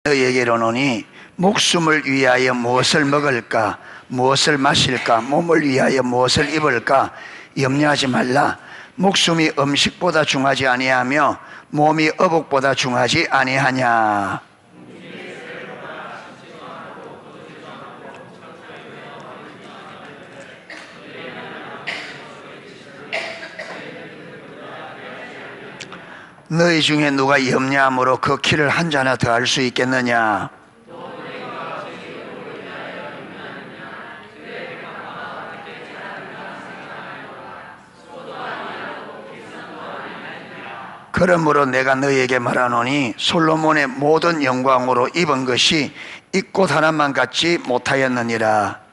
너희에게 이르노니 목숨을 위하여 무엇을 먹을까, 무엇을 마실까, 몸을 위하여 무엇을 입을까 염려하지 말라. 목숨이 음식보다 중하지 아니하며 몸이 어복보다 중하지 아니하냐. 너희 중에 누가 염려함으로 그 키를 한 자나 더 할 수 있겠느냐. 그러므로 내가 너희에게 말하노니 솔로몬의 모든 영광으로 입은 것이 이 꽃 하나만 같지 못하였느니라.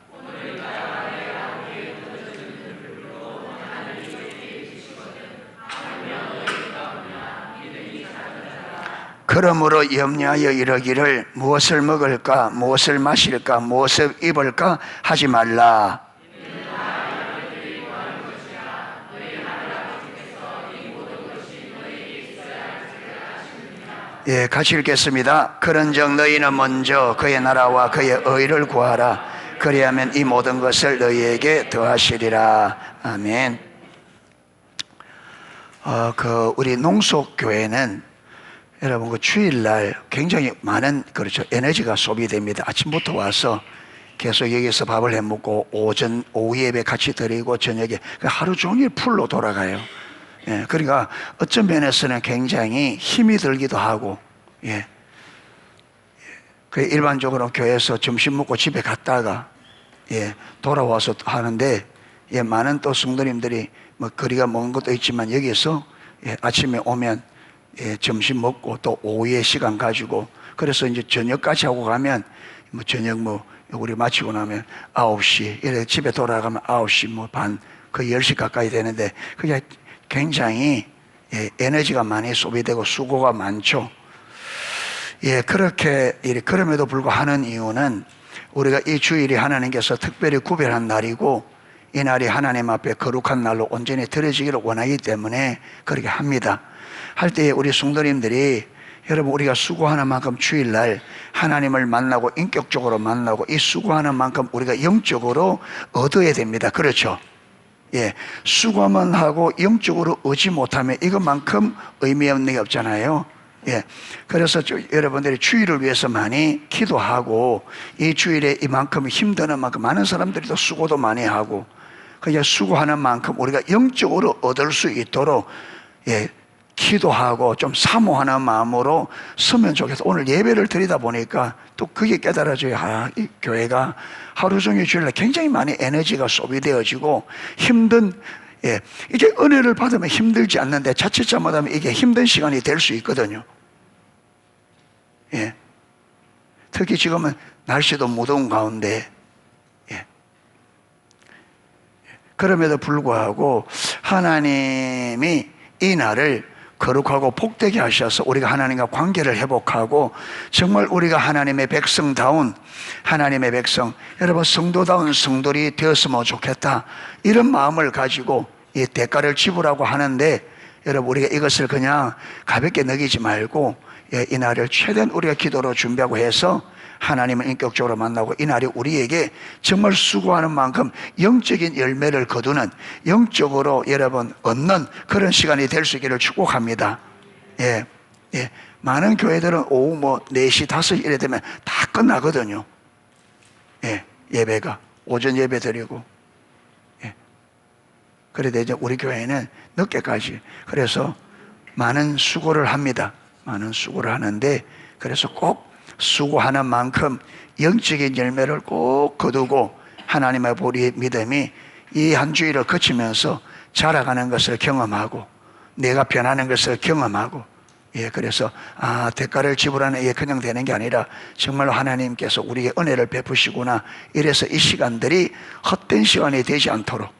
그러므로 염려하여 이르기를 무엇을 먹을까, 무엇을 마실까, 무엇을 입을까 하지 말라. 예, 같이 읽겠습니다. 그런즉 너희는 먼저 그의 나라와 그의 의를 구하라. 그리하면 이 모든 것을 너희에게 더하시리라. 아멘. 우리 농속교회는 여러분 그 주일날 굉장히 많은 에너지가 소비됩니다. 아침부터 와서 계속 여기서 밥을 해 먹고 오후 예배 같이 드리고 저녁에 하루 종일 풀로 돌아가요. 예, 그러니까 어떤 면에서는 굉장히 힘이 들기도 하고, 예. 그 일반적으로 교회에서 점심 먹고 집에 갔다가, 예, 돌아와서 하는데, 예, 많은 또 성도님들이 뭐 거리가 먼 것도 있지만 여기서 예, 아침에 오면 예, 점심 먹고 또 오후에 시간 가지고 그래서 이제 저녁까지 하고 가면 뭐 저녁 우리 마치고 나면 9시, 이래 집에 돌아가면 9시 반, 거의 10시 가까이 되는데 그게 굉장히 예, 에너지가 많이 소비되고 수고가 많죠. 예, 그럼에도 불구하고 하는 이유는 우리가 이 주일이 하나님께서 특별히 구별한 날이고 이 날이 하나님 앞에 거룩한 날로 온전히 드려지기를 원하기 때문에 그렇게 합니다. 할 때에 우리 성도님들이 여러분 우리가 수고하는 만큼 주일날 하나님을 만나고 인격적으로 만나고 이 수고하는 만큼 우리가 영적으로 얻어야 됩니다. 그렇죠? 예, 수고만 하고 영적으로 얻지 못하면 이것만큼 의미 없는 게 없잖아요. 예, 그래서 여러분들이 주일을 위해서 많이 기도하고 이 주일에 이만큼 힘드는 만큼 많은 사람들이 또 수고도 많이 하고 그냥 수고하는 만큼 우리가 영적으로 얻을 수 있도록 예, 기도하고 좀 사모하는 마음으로 서면 좋겠어. 오늘 예배를 드리다 보니까 또 그게 깨달아져요. 이 교회가 하루 종일 주일날 굉장히 많이 에너지가 소비되어지고 힘든, 예, 이게 은혜를 받으면 힘들지 않는데 자칫 잘못하면 이게 힘든 시간이 될 수 있거든요. 예, 특히 지금은 날씨도 무더운 가운데, 예, 그럼에도 불구하고 하나님이 이 날을 거룩하고 복되게 하셔서 우리가 하나님과 관계를 회복하고 정말 우리가 하나님의 백성다운 하나님의 백성, 여러분 성도다운 성도들이 되었으면 좋겠다 이런 마음을 가지고 이 대가를 지불하고 하는데 여러분 우리가 이것을 그냥 가볍게 넘기지 말고 이 날을 최대한 우리가 기도로 준비하고 해서 하나님을 인격적으로 만나고 이 날이 우리에게 정말 수고하는 만큼 영적인 열매를 거두는 영적으로 여러분 얻는 그런 시간이 될 수 있기를 축복합니다. 예, 예. 많은 교회들은 오후 4시, 5시 이래 되면 다 끝나거든요. 예, 예배가 오전 예배 드리고 예. 그래도 이제 우리 교회는 늦게까지 그래서 많은 수고를 합니다. 많은 수고를 하는데 그래서 꼭 수고하는 만큼 영적인 열매를 꼭 거두고 하나님의 우리의 믿음이 이 한 주일을 거치면서 자라가는 것을 경험하고 내가 변하는 것을 경험하고 예, 그래서 대가를 지불하는 게 그냥 되는 게 아니라 정말로 하나님께서 우리에게 은혜를 베푸시구나 이래서 이 시간들이 헛된 시간이 되지 않도록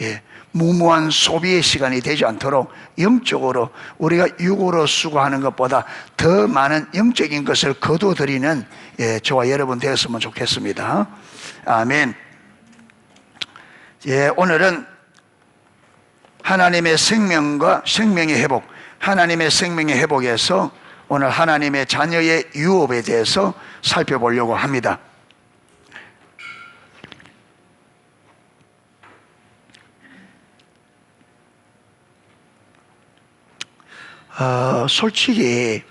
예, 무모한 소비의 시간이 되지 않도록 영적으로 우리가 육으로 수고하는 것보다 더 많은 영적인 것을 거둬들이는 예, 저와 여러분 되었으면 좋겠습니다. 아멘. 예, 오늘은 하나님의 생명과 생명의 회복, 하나님의 생명의 회복에서 오늘 하나님의 자녀의 유업에 대해서 살펴보려고 합니다. 솔직히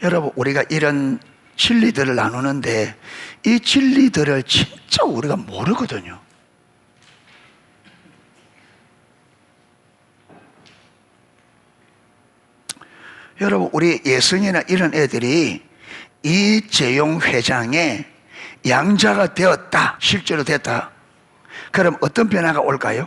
여러분, 우리가 이런 진리들을 나누는데 이 진리들을 진짜 우리가 모르거든요. 여러분, 우리 예승이나 이런 애들이 이재용 회장의 양자가 되었다, 실제로 됐다, 그럼 어떤 변화가 올까요?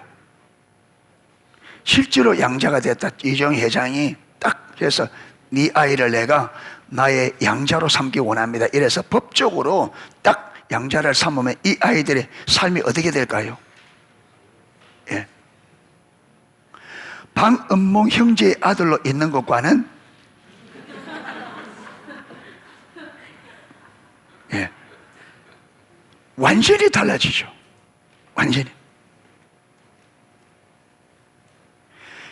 실제로 양자가 됐다. 이재용 회장이 딱 해서 네 아이를 내가 나의 양자로 삼기 원합니다. 이래서 법적으로 딱 양자를 삼으면 이 아이들의 삶이 어떻게 될까요? 예. 방은몽 형제의 아들로 있는 것과는 예, 완전히 달라지죠. 완전히.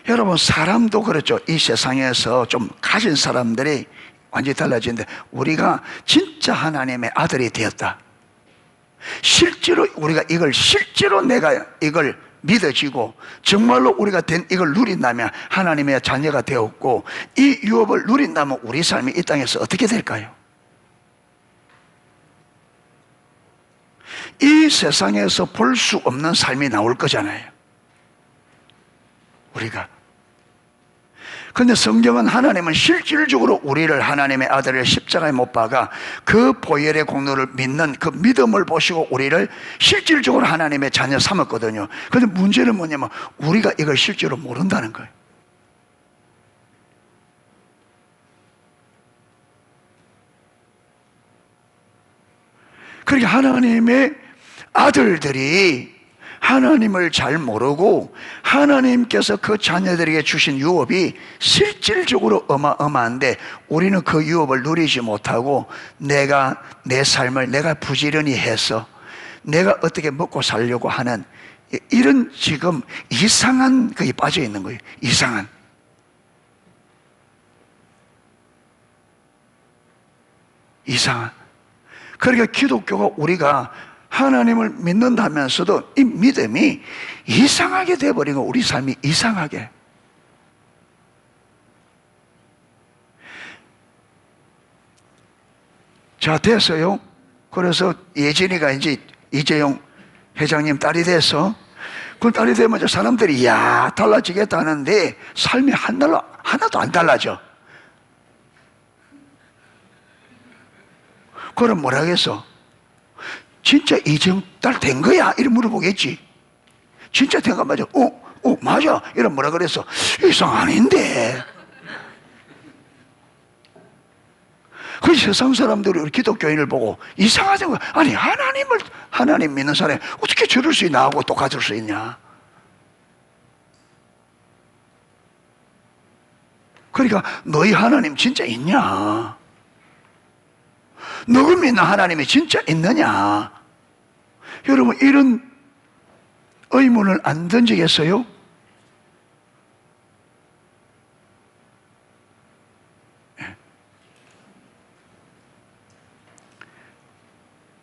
여러분, 사람도 그렇죠. 이 세상에서 좀 가진 사람들이 완전히 달라지는데, 우리가 진짜 하나님의 아들이 되었다, 실제로 우리가 이걸 실제로 내가 이걸 믿어지고 정말로 우리가 된 이걸 누린다면 하나님의 자녀가 되었고, 이 유업을 누린다면 우리 삶이 이 땅에서 어떻게 될까요? 이 세상에서 볼 수 없는 삶이 나올 거잖아요, 우리가. 그런데 성경은 하나님은 실질적으로 우리를 하나님의 아들을 십자가에 못 박아 그 보혈의 공로를 믿는 그 믿음을 보시고 우리를 실질적으로 하나님의 자녀 삼았거든요. 그런데 문제는 뭐냐면 우리가 이걸 실제로 모른다는 거예요. 그러니까 하나님의 아들들이 하나님을 잘 모르고 하나님께서 그 자녀들에게 주신 유업이 실질적으로 어마어마한데 우리는 그 유업을 누리지 못하고 내가 내 삶을 내가 부지런히 해서 내가 어떻게 먹고 살려고 하는 이런 지금 이상한 거에 빠져 있는 거예요. 이상한. 그러니까 기독교가 우리가 하나님을 믿는다면서도 이 믿음이 이상하게 돼버리고 우리 삶이 이상하게. 자, 됐어요. 그래서 예진이가 이제 이재용 회장님 딸이 돼서 그 딸이 되면 사람들이 야 달라지겠다는데 삶이 하나도 안 달라져. 그럼 뭐라 하겠어? 진짜 이재용 딸 된 거야? 이렇게 물어보겠지. 진짜 된 거 맞아? 맞아. 이런 뭐라 그랬어? 이상 아닌데. 그 세상 사람들이 우리 기독교인을 보고 이상하다고. 아니, 하나님 믿는 사람이 어떻게 저럴 수 있나 하고 똑같을 수 있냐. 그러니까 너희 하나님 진짜 있냐? 너가 믿는 하나님이 진짜 있느냐? 여러분, 이런 의문을 안 던지겠어요?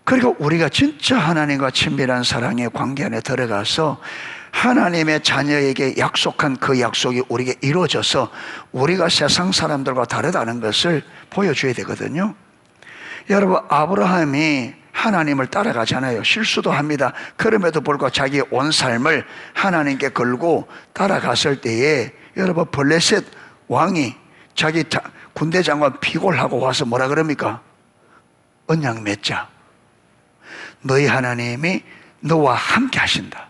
그리고 우리가 진짜 하나님과 친밀한 사랑의 관계 안에 들어가서 하나님의 자녀에게 약속한 그 약속이 우리에게 이루어져서 우리가 세상 사람들과 다르다는 것을 보여줘야 되거든요. 여러분, 아브라함이 하나님을 따라가잖아요. 실수도 합니다. 그럼에도 불구하고 자기의 온 삶을 하나님께 걸고 따라갔을 때에 여러분, 블레셋 왕이 자기 군대 장관 피골하고 와서 뭐라 그럽니까? 언약 맺자. 너희 하나님이 너와 함께 하신다.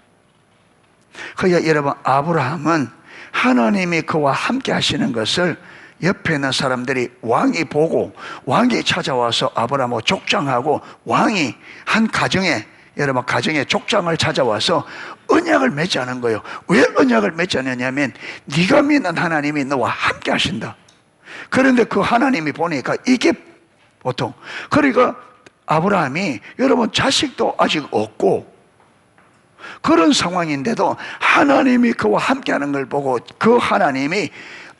그러니까 여러분, 아브라함은 하나님이 그와 함께 하시는 것을 옆에 있는 사람들이 왕이 보고 왕이 찾아와서 아브라함을 족장하고 왕이 한 가정에 여러분 가정에 족장을 찾아와서 언약을 맺자는 거예요. 왜 언약을 맺자냐면 네가 믿는 하나님이 너와 함께 하신다. 그런데 그 하나님이 보니까 이게 보통 그러니까 아브라함이 여러분 자식도 아직 없고 그런 상황인데도 하나님이 그와 함께하는 걸 보고 그 하나님이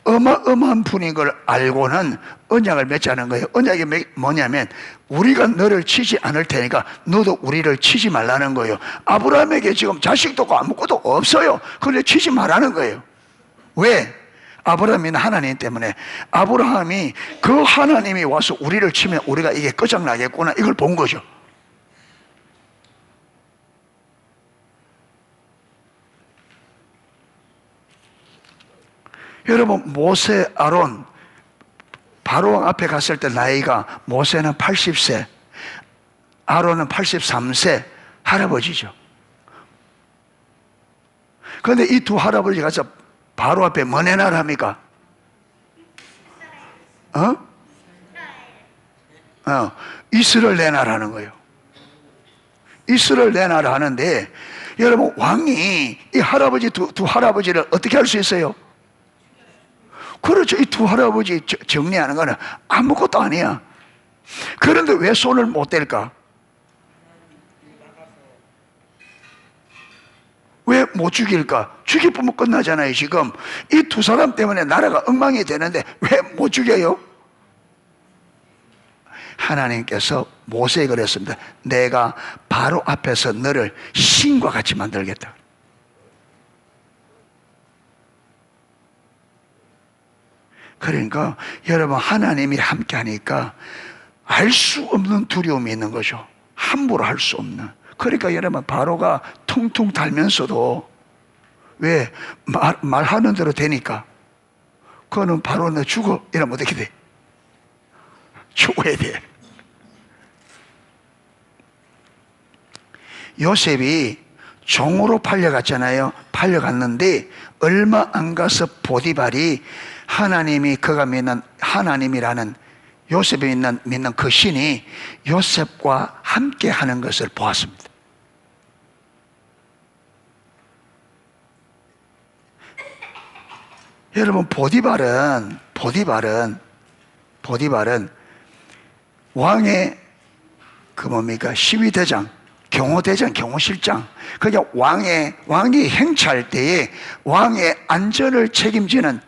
어마어마한 분인 걸 알고는 언약을 맺자는 거예요. 언약이 뭐냐면 우리가 너를 치지 않을 테니까 너도 우리를 치지 말라는 거예요. 아브라함에게 지금 자식도 없고 아무것도 없어요. 그런데 치지 말라는 거예요. 왜? 아브라함이나 하나님 때문에. 아브라함이 그 하나님이 와서 우리를 치면 우리가 이게 끝장나겠구나, 이걸 본 거죠. 여러분, 모세, 아론, 바로왕 앞에 갔을 때 나이가, 모세는 80세, 아론은 83세 할아버지죠. 그런데 이 두 할아버지가 가서 바로 앞에 뭐 내놔라 합니까? 이스를 내놔라는 거예요. 이스를 내놔라 하는데, 여러분, 왕이 이 할아버지, 두 할아버지를 어떻게 할 수 있어요? 그렇죠. 이 두 할아버지 정리하는 거는 아무것도 아니야. 그런데 왜 손을 못 댈까? 왜 못 죽일까? 죽이면 끝나잖아요. 지금 이 두 사람 때문에 나라가 엉망이 되는데 왜 못 죽여요? 하나님께서 모세에게 그랬습니다. 내가 바로 앞에서 너를 신과 같이 만들겠다. 그러니까 여러분, 하나님이 함께 하니까 알 수 없는 두려움이 있는 거죠. 함부로 할 수 없는. 그러니까 여러분, 바로가 퉁퉁 달면서도 왜 말하는 대로 되니까, 그거는 바로 너 죽어 이러면 어떻게 돼? 죽어야 돼. 요셉이 종으로 팔려갔잖아요. 팔려갔는데 얼마 안 가서 보디발이 하나님이, 그가 믿는 하나님이라는, 요셉이 믿는 그 신이 요셉과 함께 하는 것을 보았습니다. 여러분, 보디발은 왕의 그 뭡니까? 시위대장, 경호대장, 경호실장. 그냥 왕이 행차할 때에 왕의 안전을 책임지는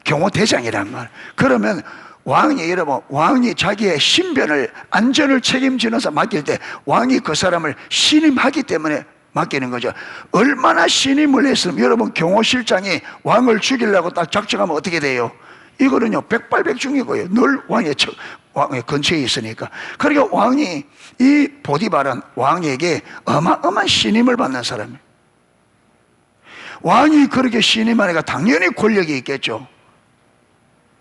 경호대장이란 말. 그러면 왕이 자기의 신변을, 안전을 책임지는 사람 맡길 때 왕이 그 사람을 신임하기 때문에 맡기는 거죠. 얼마나 신임을 했으면, 여러분, 경호실장이 왕을 죽이려고 딱 작정하면 어떻게 돼요? 이거는요, 백발백중이고요. 늘 왕의 근처에 있으니까. 그러니까 왕이, 이 보디발은 왕에게 어마어마한 신임을 받는 사람이에요. 왕이 그렇게 신임하니까 당연히 권력이 있겠죠.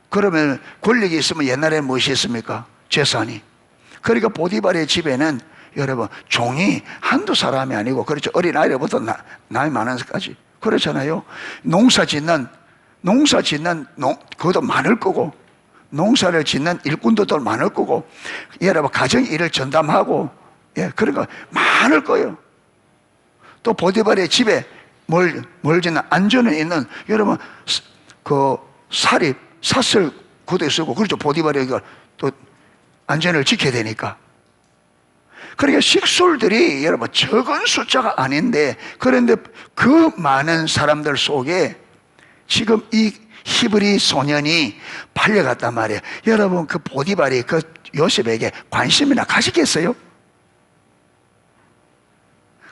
그러면 권력이 있으면 옛날에 무엇이 있습니까? 재산이. 그러니까 보디발의 집에는 여러분, 종이 한두 사람이 아니고, 그렇죠. 어린아이부터 나이 많은 것까지. 그렇잖아요. 농사 짓는 그것도 많을 거고, 농사를 짓는 일꾼도 더 많을 거고, 여러분, 가정 일을 전담하고, 예, 그러니까 많을 거예요. 또 보디발의 집에 뭘 짓는, 안전에 있는, 여러분, 그 삿을 구대 쓰고, 그렇죠. 보디발이 또 안전을 지켜야 되니까. 그러니까 식솔들이 여러분 적은 숫자가 아닌데, 그런데 그 많은 사람들 속에 지금 이 히브리 소년이 팔려갔단 말이에요. 여러분, 그 보디발이 그 요셉에게 관심이나 가지겠어요?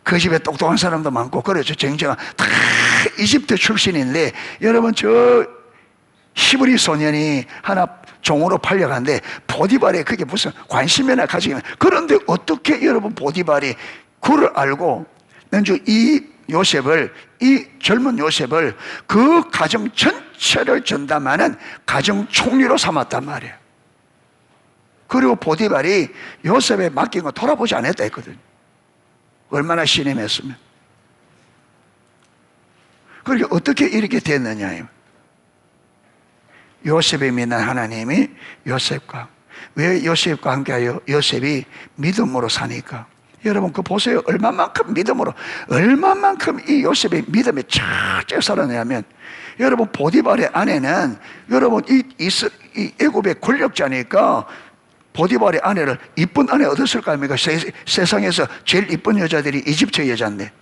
그 집에 똑똑한 사람도 많고, 그렇죠. 정정한 다 이집트 출신인데, 여러분, 저 히브리 소년이 하나 종으로 팔려간데 보디발이 그게 무슨 관심이나 가지면. 그런데 어떻게 여러분, 보디발이 그를 알고 먼저 이 젊은 요셉을 그 가정 전체를 전담하는 가정 총리로 삼았단 말이에요. 그리고 보디발이 요셉에 맡긴 거 돌아보지 않았다 했거든요. 얼마나 신임했으면. 그러니까 어떻게 이렇게 됐느냐요. 요셉이 믿는 하나님이 요셉과, 왜 요셉과 함께하여? 요셉이 믿음으로 사니까. 여러분, 그 보세요. 얼마만큼 믿음으로, 얼마만큼 이 요셉의 믿음이 착착 살아내냐면, 여러분, 보디발의 아내는, 여러분, 이 애굽의 권력자니까 보디발의 아내를, 이쁜 아내 얻었을 거 아닙니까? 세상에서 제일 이쁜 여자들이 이집트 여자인데.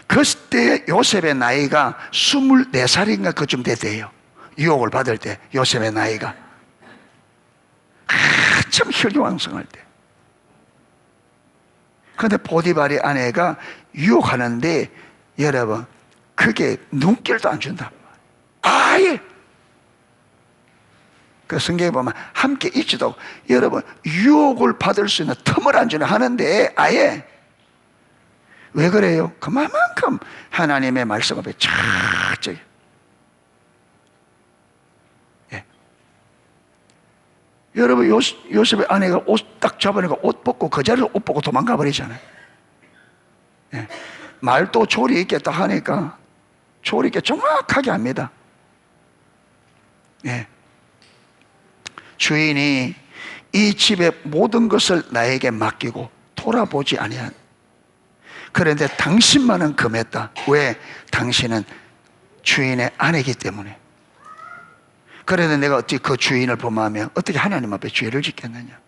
그때 요셉의 나이가 24살인가 그쯤 됐대요. 유혹을 받을 때 요셉의 나이가 한참 혈기왕성할 때. 그런데 보디발의 아내가 유혹하는데 여러분 그게 눈길도 안 준다. 아예. 그 성경에 보면 함께 있지도 않고 여러분 유혹을 받을 수 있는 틈을 안 주는 하는데 아예. 왜 그래요? 그만큼 하나님의 말씀 앞에 착착. 예. 여러분 요셉의 아내가 옷 딱 잡아내고 옷 벗고 그 자리에서 옷 벗고 도망가 버리잖아요. 예. 말도 조리 있게 딱 하니까 조리 있게 정확하게 합니다. 예. 주인이 이 집의 모든 것을 나에게 맡기고 돌아보지 아니한. 그런데 당신만은 금했다. 왜? 당신은 주인의 아내이기 때문에. 그런데 내가 어떻게 그 주인을 범하며 어떻게 하나님 앞에 죄를 짓겠느냐.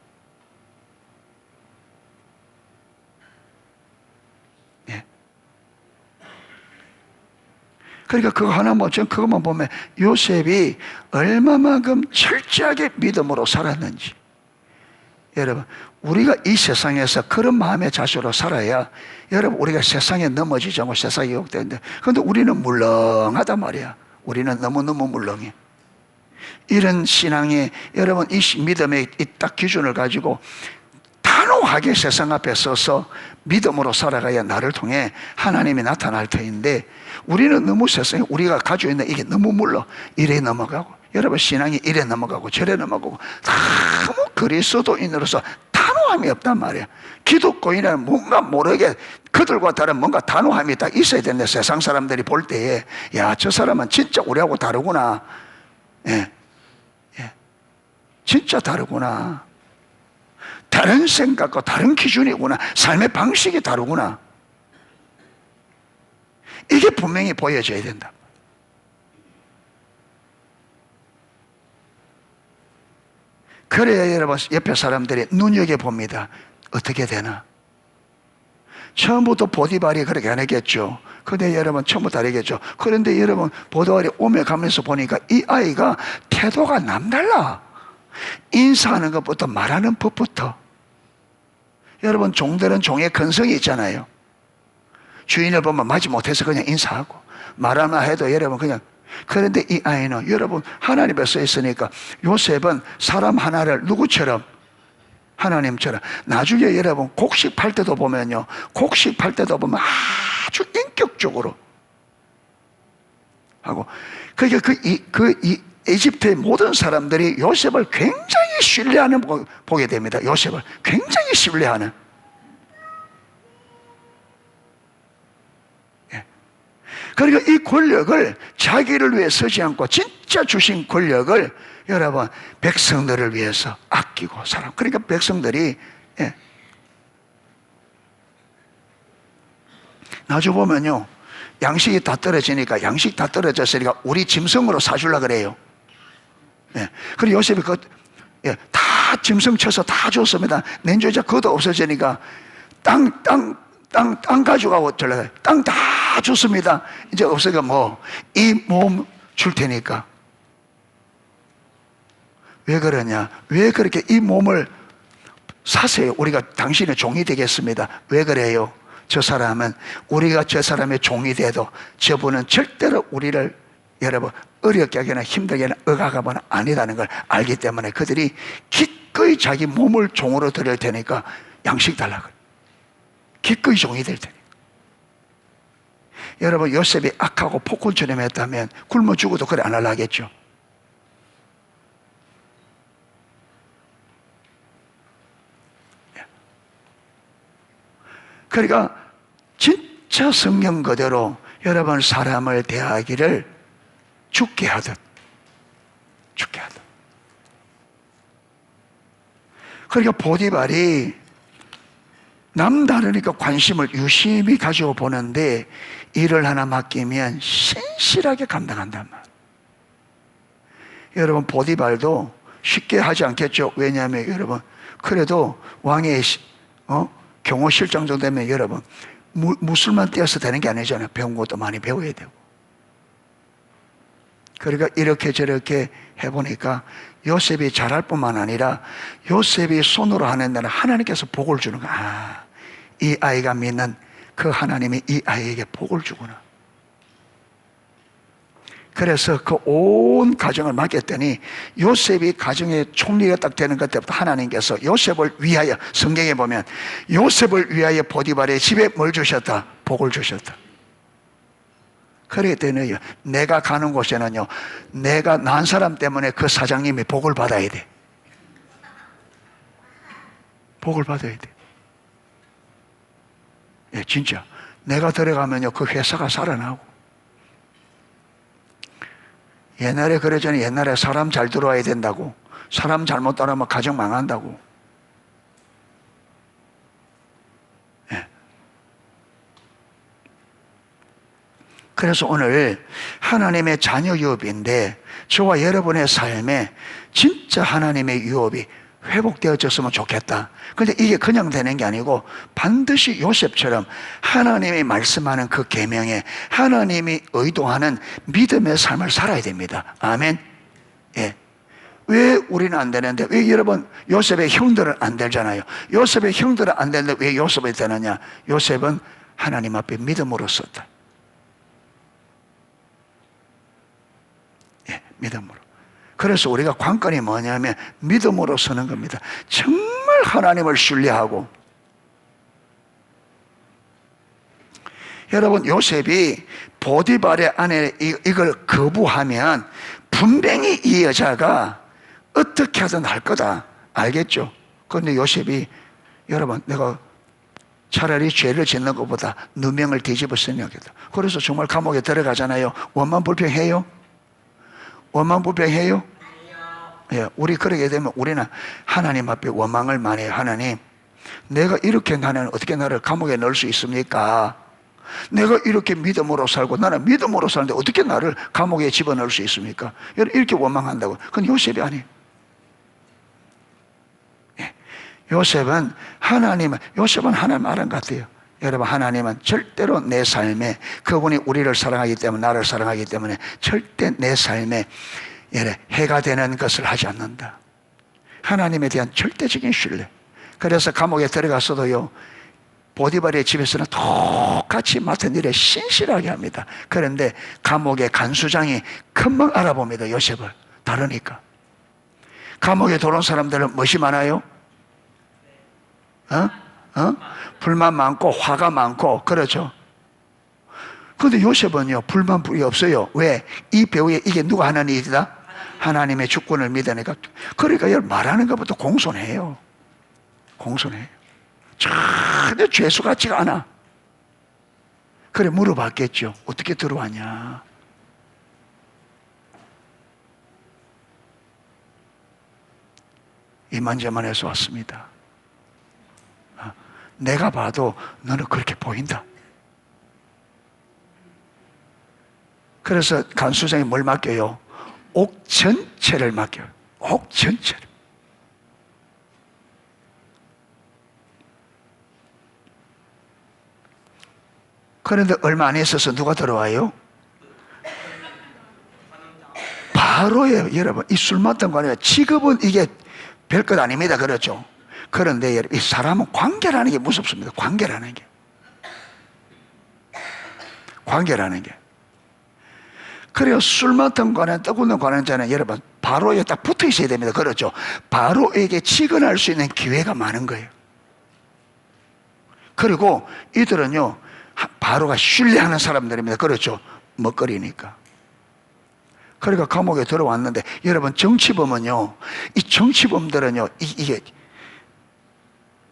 예. 그러니까 그거 하나만, 전 그것만 보면 요셉이 얼마만큼 철저하게 믿음으로 살았는지. 여러분, 우리가 이 세상에서 그런 마음의 자세로 살아야 여러분 우리가 세상에 넘어지지 않고 세상에 유혹되는데, 그런데 우리는 물렁하단 말이야. 우리는 너무너무 물렁해. 이런 신앙이 여러분 이 믿음의 이 딱 기준을 가지고 단호하게 세상 앞에 서서 믿음으로 살아가야 나를 통해 하나님이 나타날 터인데, 우리는 너무 세상에 우리가 가지고 있는 이게 너무 물러 이래 넘어가고, 여러분 신앙이 이래 넘어가고 저래 넘어가고 너무 그리스도인으로서 단호함이 없단 말이야. 기독교인은 뭔가 모르게 그들과 다른 뭔가 단호함이 딱 있어야 되는데, 세상 사람들이 볼 때에 야, 저 사람은 진짜 우리하고 다르구나. 예. 예. 진짜 다르구나. 다른 생각과 다른 기준이구나. 삶의 방식이 다르구나. 이게 분명히 보여져야 된다. 그래야 여러분 옆에 사람들이 눈여겨봅니다. 어떻게 되나. 처음부터 보디발이 그렇게 안 했겠죠. 근데 여러분 처음부터 다르겠죠. 그런데 여러분 보디발이 오며 가면서 보니까 이 아이가 태도가 남달라. 인사하는 것부터 말하는 법부터. 여러분 종들은 종의 근성이 있잖아요. 주인을 보면 마지 못해서 그냥 인사하고 말하나 해도 여러분 그냥. 그런데 이 아이는 여러분 하나님 앞에 서 있으니까 요셉은 사람 하나를 누구처럼? 하나님처럼. 나중에 여러분 곡식 팔 때도 보면요, 곡식 팔 때도 보면 아주 인격적으로 하고. 그러니까 이 이집트의 모든 사람들이 요셉을 굉장히 신뢰하는 보게 됩니다. 요셉을 굉장히 신뢰하는. 그러니까 이 권력을 자기를 위해 서지 않고 진짜 주신 권력을 여러분 백성들을 위해서 아끼고 사랑. 그러니까 백성들이 나중에 보면요, 양식이 다 떨어지니까, 양식 다 떨어졌으니까 우리 짐승으로 사주려고 그래요. 그리고 요셉이 다 짐승 쳐서 다 줬습니다. nen조자 그것도 없어지니까 땅 가져가고 절래 땅 다 줬습니다. 이제 없으니까 뭐 이 몸 줄 테니까. 왜 그러냐? 왜 그렇게 이 몸을 사세요? 우리가 당신의 종이 되겠습니다. 왜 그래요? 저 사람은 우리가 저 사람의 종이 돼도 저분은 절대로 우리를 여러분 어렵게 하거나 힘들게 하거나 억압하거나 아니라는 걸 알기 때문에 그들이 기꺼이 자기 몸을 종으로 드릴 테니까 양식 달라고. 기꺼이 종이 될 테니까. 여러분 요셉이 악하고 폭군처럼 했다면 굶어 죽어도 그래 안 하려 하겠죠. 그러니까 진짜 성경 그대로 여러분 사람을 대하기를 죽게 하듯. 그러니까 보디발이 남다르니까 관심을 유심히 가지고 보는데, 일을 하나 맡기면 신실하게 감당한단 말이에요. 여러분 보디발도 쉽게 하지 않겠죠. 왜냐하면 여러분 그래도 왕의 경호실장 정도 되면 여러분 무술만 띄어서 되는 게 아니잖아요. 배운 것도 많이 배워야 되고. 그러니까 이렇게 저렇게 해보니까 요셉이 잘할 뿐만 아니라 요셉이 손으로 하는 데는 하나님께서 복을 주는 거야. 아, 이 아이가 믿는 그 하나님이 이 아이에게 복을 주구나. 그래서 그 온 가정을 맡겼더니 요셉이 가정의 총리가 딱 되는 것 때부터 하나님께서 요셉을 위하여, 성경에 보면 요셉을 위하여 보디발의 집에 뭘 주셨다? 복을 주셨다. 그랬더니 내가 가는 곳에는요, 내가 난 사람 때문에 그 사장님이 복을 받아야 돼. 복을 받아야 돼. 예, 진짜 내가 들어가면요 그 회사가 살아나고. 옛날에 그러잖아요. 옛날에 사람 잘 들어와야 된다고. 사람 잘못 따르면 가정 망한다고. 예. 그래서 오늘 하나님의 자녀 유업인데 저와 여러분의 삶에 진짜 하나님의 유업이 회복되어졌으면 좋겠다. 그런데 이게 그냥 되는 게 아니고 반드시 요셉처럼 하나님이 말씀하는 그 계명에 하나님이 의도하는 믿음의 삶을 살아야 됩니다. 아멘. 예. 왜 우리는 안 되는데, 왜 여러분 요셉의 형들은 안 되잖아요. 요셉의 형들은 안 되는데 왜 요셉이 되느냐? 요셉은 하나님 앞에 믿음으로 썼다. 예, 믿음으로. 그래서 우리가 관건이 뭐냐면 믿음으로 서는 겁니다. 정말 하나님을 신뢰하고. 여러분, 요셉이 보디발의 아내 이걸 거부하면 분명히 이 여자가 어떻게 하든 할 거다. 알겠죠? 그런데 요셉이, 여러분, 내가 차라리 죄를 짓는 것보다 누명을 뒤집어 쓰냐겠다. 그래서 정말 감옥에 들어가잖아요. 원망불평해요? 원망불평해요? 예, 우리 그러게 되면 우리는 하나님 앞에 원망을 많이 해요. 하나님, 내가 이렇게 나는 어떻게 나를 감옥에 넣을 수 있습니까? 내가 이렇게 믿음으로 살고 나는 믿음으로 사는데 어떻게 나를 감옥에 집어넣을 수 있습니까? 이렇게 원망한다고. 그건 요셉이 아니에요. 예, 요셉은 하나님 아는 것 같아요. 여러분, 하나님은 절대로 내 삶에, 그분이 우리를 사랑하기 때문에, 나를 사랑하기 때문에 절대 내 삶에 해가 되는 것을 하지 않는다. 하나님에 대한 절대적인 신뢰. 그래서 감옥에 들어갔어도요, 보디발의 집에서는 똑같이 맡은 일에 신실하게 합니다. 그런데 감옥의 간수장이 금방 알아봅니다. 요셉을. 다르니까. 감옥에 들어온 사람들은 무엇이 많아요? 불만 많고 화가 많고, 그렇죠. 그런데 요셉은요, 불만 불이 없어요. 왜? 이 배후에 이게 누가 하는 일이다? 하나님의 주권을 믿으니까. 그러니까 말하는 것부터 공손해요. 공손해요. 전혀 죄수 같지가 않아. 그래, 물어봤겠죠. 어떻게 들어왔냐? 이만저만해서 왔습니다. 내가 봐도 너는 그렇게 보인다. 그래서 간수장이 뭘 맡겨요? 옥 전체를 맡겨요. 옥 전체를. 그런데 얼마 안 있어서 누가 들어와요? 바로예요. 여러분, 이 술 맡은 거 아니에요. 직업은 이게 별것 아닙니다. 그렇죠? 그런데 이 사람은 관계라는 게 무섭습니다. 관계라는 게. 관계라는 게. 그래요. 술 맡은 관은, 떠구는 관은 자는 여러분, 바로에 딱 붙어 있어야 됩니다. 그렇죠? 바로에게 직언할 수 있는 기회가 많은 거예요. 그리고 이들은요, 바로가 신뢰하는 사람들입니다. 그렇죠? 먹거리니까. 그러니까 감옥에 들어왔는데, 여러분, 정치범은요, 이 정치범들은요, 이게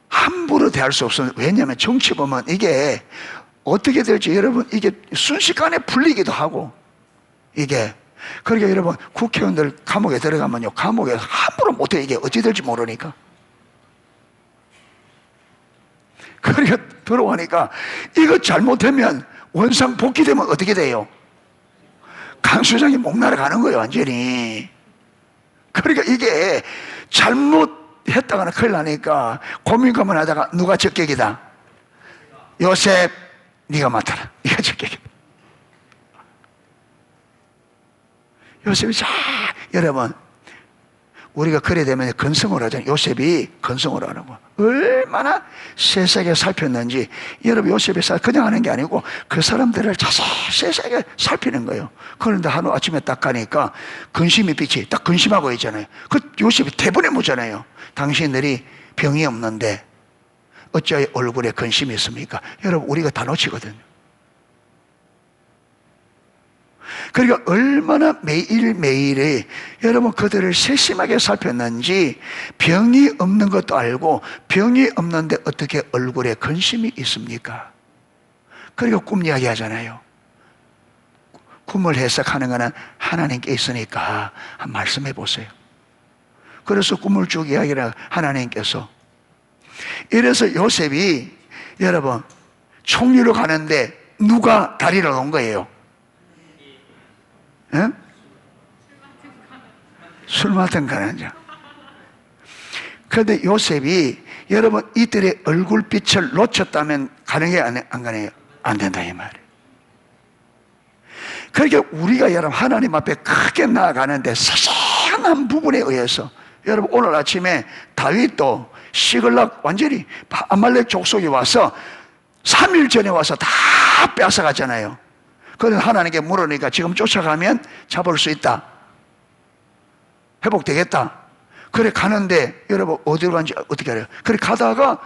함부로 대할 수 없습니다. 왜냐하면 정치범은 이게 어떻게 될지, 여러분, 이게 순식간에 풀리기도 하고, 이게. 그러니까 여러분, 국회의원들 감옥에 들어가면요, 감옥에 함부로 못해. 이게 어찌 될지 모르니까. 그러니까 들어가니까 이거 잘못하면 원상 복귀되면 어떻게 돼요? 강수장이 목 날아가는 거예요, 완전히. 그러니까 이게 잘못했다가는 큰일 나니까 고민하다가 누가 적격이다? 요셉. 네가 맡아라. 네가 지키겠다. 요셉이 여러분, 우리가 그래 되면 건성을 하잖아요. 요셉이 건성을 하는 거. 얼마나 세세하게 살폈는지. 여러분, 요셉이 그냥 하는 게 아니고 그 사람들을 세세하게 살피는 거예요. 그런데 하루 아침에 딱 가니까 근심이 빛이 딱 근심하고 있잖아요. 그 요셉이 대본에 묻잖아요. 당신들이 병이 없는데 어찌하여 얼굴에 근심이 있습니까? 여러분, 우리가 다 놓치거든요. 그러니까 얼마나 매일매일에 여러분 그들을 세심하게 살폈는지, 병이 없는 것도 알고 병이 없는데 어떻게 얼굴에 근심이 있습니까? 그리고 꿈 이야기 하잖아요. 꿈을 해석하는 것은 하나님께 있으니까 한 말씀해 보세요. 그래서 꿈을 쭉 이야기를 하나님께서. 이래서 요셉이 여러분 총리로 가는데 누가 다리를 놓은 거예요? 예? 술 맡은 가난자. 그런데 요셉이 여러분 이들의 얼굴빛을 놓쳤다면 가는 게 안 가네요? 안 된다 이 말이에요. 그러니까 우리가 여러분 하나님 앞에 크게 나아가는데 사소한 부분에 의해서, 여러분 오늘 아침에 다윗도 시글락 완전히 아말렉 족속이 와서 3일 전에 와서 다 뺏어갔잖아요. 그래서 하나님께 물으니까 지금 쫓아가면 잡을 수 있다, 회복되겠다. 그래 가는데 여러분 어디로 간지 어떻게 알아요? 그래 가다가